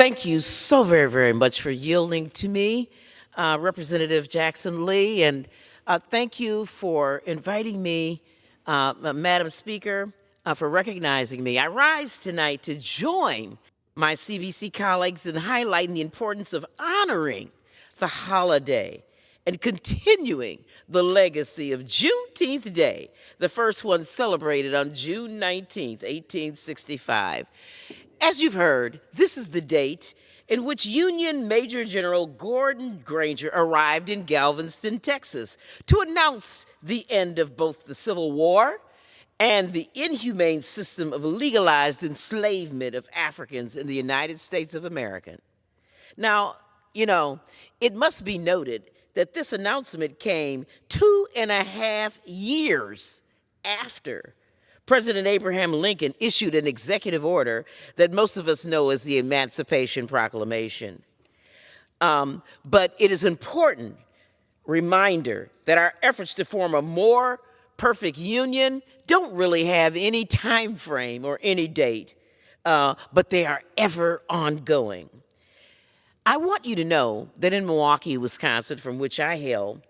Thank you so very, very much for yielding to me, Representative Jackson Lee, and thank you for inviting me, Madam Speaker, for recognizing me. I rise tonight to join my CBC colleagues in highlighting the importance of honoring the holiday and continuing the legacy of Juneteenth Day, the first one celebrated on June 19th, 1865. As you've heard, this is the date in which Union Major General Gordon Granger arrived in Galveston, Texas, to announce the end of both the Civil War and the inhumane system of legalized enslavement of Africans in the United States of America. Now, it must be noted that this announcement came 2.5 years after President Abraham Lincoln issued an executive order that most of us know as the Emancipation Proclamation. But it is an important reminder that our efforts to form a more perfect union don't really have any time frame or any date, but they are ever ongoing. I want you to know that in Milwaukee, Wisconsin, from which I hail,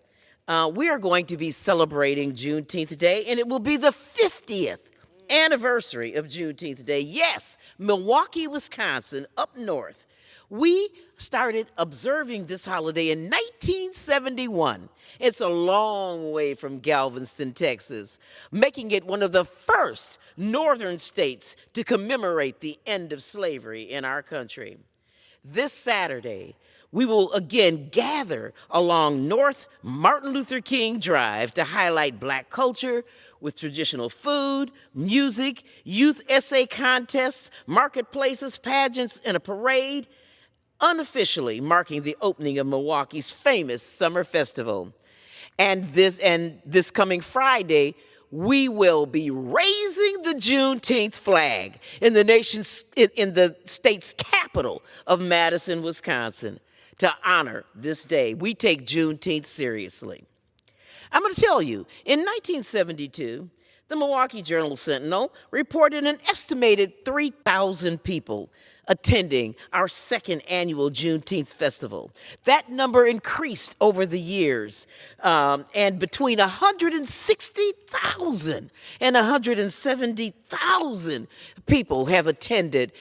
we are going to be celebrating Juneteenth Day, and it will be the 50th anniversary of Juneteenth Day. Yes, Milwaukee, Wisconsin, up north. We started observing this holiday in 1971. It's a long way from Galveston, Texas, making it one of the first northern states to commemorate the end of slavery in our country. This Saturday, we will again gather along North Martin Luther King Drive to highlight Black culture with traditional food, music, youth essay contests, marketplaces, pageants, and a parade, unofficially marking the opening of Milwaukee's famous summer festival. And this coming Friday, we will be raising the Juneteenth flag in the state's capital of Madison, Wisconsin, to honor this day. We take Juneteenth seriously. I'm going to tell you, in 1972, the Milwaukee Journal-Sentinel reported an estimated 3,000 people attending our second annual Juneteenth festival. That number increased over the years, and between 160,000 and 170,000 people have attended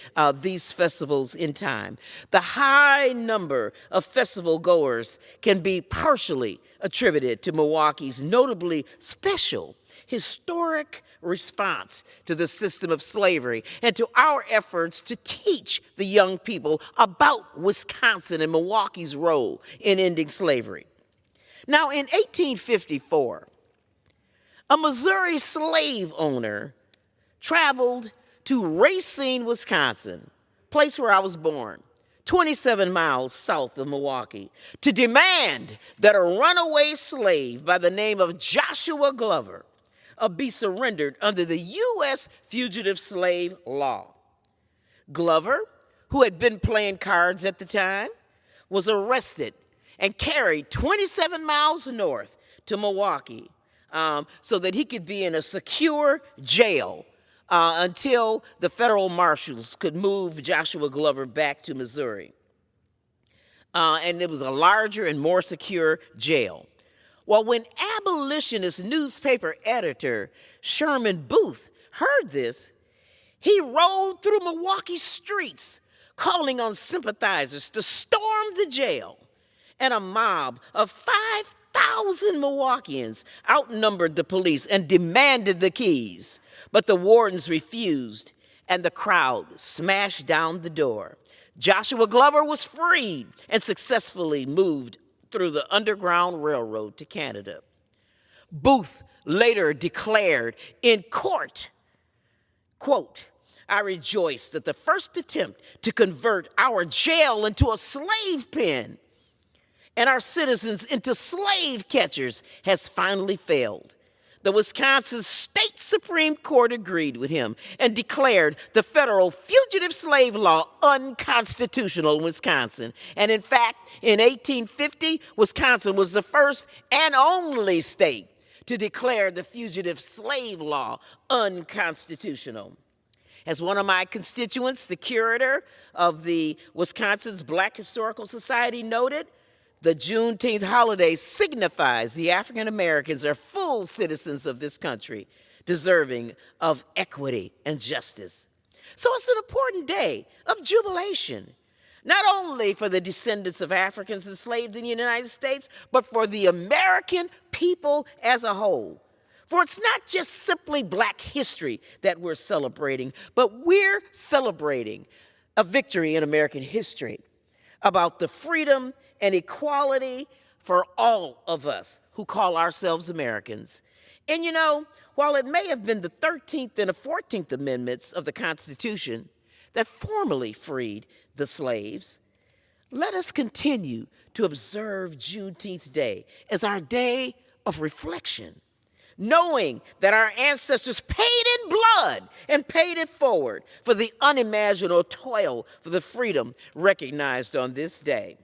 these festivals in time. The high number of festival goers can be partially attributed to Milwaukee's notably special historic response to the system of slavery and to our efforts to teach the young people about Wisconsin and Milwaukee's role in ending slavery. Now, in 1854, a Missouri slave owner traveled to Racine, Wisconsin, place where I was born, 27 miles south of Milwaukee, to demand that a runaway slave by the name of Joshua Glover be surrendered under the U.S. fugitive slave law. Glover, who had been playing cards at the time, was arrested and carried 27 miles north to Milwaukee so that he could be in a secure jail until the federal marshals could move Joshua Glover back to Missouri. And it was a larger and more secure jail. Well, when abolitionist newspaper editor Sherman Booth heard this, he rode through Milwaukee streets calling on sympathizers to storm the jail, and a mob of 5,000 Milwaukeeans outnumbered the police and demanded the keys, but the wardens refused, and the crowd smashed down the door. Joshua Glover was freed and successfully moved through the Underground Railroad to Canada. Booth later declared in court, quote, "I rejoice that the first attempt to convert our jail into a slave pen and our citizens into slave catchers has finally failed. The Wisconsin State Supreme Court agreed with him and declared the federal fugitive slave law unconstitutional in Wisconsin. And in fact, in 1850, Wisconsin was the first and only state to declare the fugitive slave law unconstitutional. As one of my constituents, the curator of the Wisconsin's Black Historical Society, noted, the Juneteenth holiday signifies the African Americans are full citizens of this country, deserving of equity and justice. So it's an important day of jubilation, not only for the descendants of Africans enslaved in the United States, but for the American people as a whole. For it's not just simply Black history that we're celebrating, but we're celebrating a victory in American history about the freedom and equality for all of us who call ourselves Americans. And you know, while it may have been the 13th and the 14th Amendments of the Constitution that formally freed the slaves, let us continue to observe Juneteenth Day as our day of reflection, knowing that our ancestors paid in blood and paid it forward for the unimaginable toil for the freedom recognized on this day.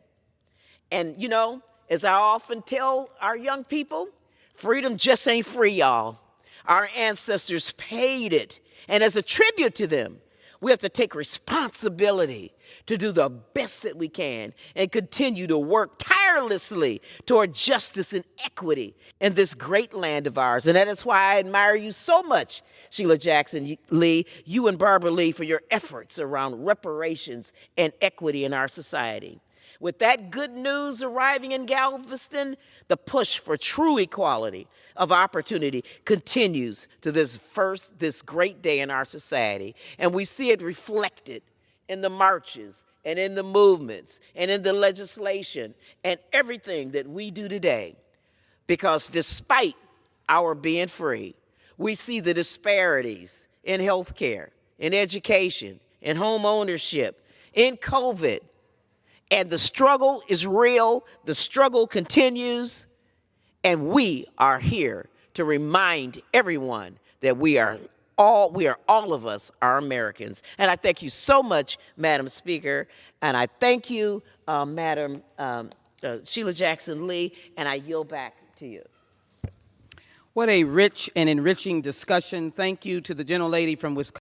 And you know, as I often tell our young people, freedom just ain't free, y'all. Our ancestors paid it, and as a tribute to them, we have to take responsibility to do the best that we can and continue to work tirelessly toward justice and equity in this great land of ours. And that is why I admire you so much, Sheila Jackson Lee, you and Barbara Lee, for your efforts around reparations and equity in our society. With that good news arriving in Galveston, the push for true equality of opportunity continues to this great day in our society. And we see it reflected in the marches and in the movements and in the legislation and everything that we do today. Because despite our being free, we see the disparities in healthcare, in education, in home ownership, in COVID. And the struggle is real, the struggle continues, and we are here to remind everyone that we are all of us are Americans. And I thank you so much, Madam Speaker, and I thank you, Madam Sheila Jackson Lee, and I yield back to you. What a rich and enriching discussion. Thank you to the gentlelady from Wisconsin.